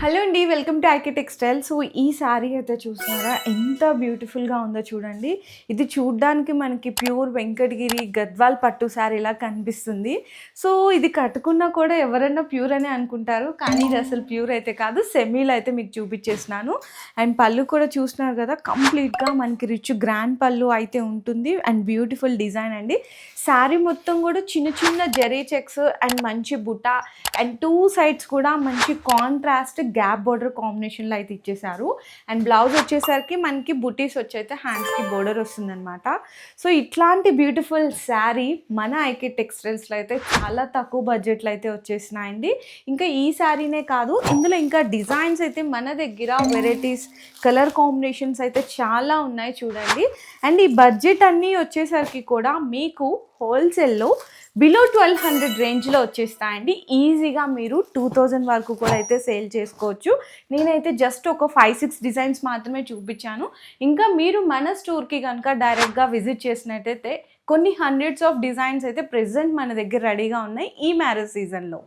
Hello అండి. Welcome to IK textile. So, ఈ శారీ అయితే చూస్తున్నారా? ఎంత బ్యూటిఫుల్‌గా ఉందో చూడండి. ఇది చూడ్డానికి మనకి ప్యూర్ వెంకటగిరి, గద్వాల్ పట్టు శారీలా కనిపిస్తుంది. సో, ఇది కట్టుకున్నా కూడా ఎవరన్నా ప్యూర్ అనే అనుకుంటారు. కానీ ఇది అసలు ప్యూర్ అయితే కాదు. సెమీలో అయితే మీకు చూపించేస్తున్నాను. అండ్ పళ్ళు కూడా చూస్తున్నారు కదా! కంప్లీట్‌గా మనకి రిచ్ గ్రాండ్ పళ్ళు అయితే ఉంటుంది. అండ్ బ్యూటిఫుల్ డిజైన్ అండి. శారీ మొత్తం కూడా చిన్న చిన్న జరీ చెక్స్ అండ్ మంచి బుటా అండ్ 2 సైడ్స్ కూడా మంచి కాంట్రాస్ట్ గ్యాప్ బోర్డర్ కాంబినేషన్లో అయితే ఇచ్చేసారు. అండ్ బ్లౌజ్ వచ్చేసరికి మనకి బుటీస్ వచ్చైతే హ్యాండ్స్కి బోర్డర్ వస్తుందన్నమాట. సో ఇట్లాంటి బ్యూటిఫుల్ శారీ మన ఐకే టెక్స్టైల్స్లో అయితే చాలా తక్కువ బడ్జెట్లో అయితే వచ్చేసినాయండి. ఇంకా ఈ శారీనే కాదు, ఇందులో ఇంకా డిజైన్స్ అయితే మన దగ్గర వెరైటీస్ కలర్ కాంబినేషన్స్ అయితే చాలా ఉన్నాయి చూడండి. అండ్ ఈ బడ్జెట్ అన్నీ వచ్చేసరికి కూడా మీకు హోల్సేల్లో బిలో 1200 రేంజ్లో వచ్చేస్తాయండి. ఈజీగా మీరు 2000 వరకు కూడా అయితే సేల్ చేసుకోవచ్చు. నేనైతే జస్ట్ ఒక 5-6 డిజైన్స్ మాత్రమే చూపించాను. ఇంకా మీరు మన స్టోర్కి కనుక డైరెక్ట్గా విజిట్ చేసినట్టయితే కొన్ని హండ్రెడ్స్ ఆఫ్ డిజైన్స్ అయితే ప్రెజెంట్ మన దగ్గర రెడీగా ఉన్నాయి ఈ మ్యారేజ్ సీజన్లో.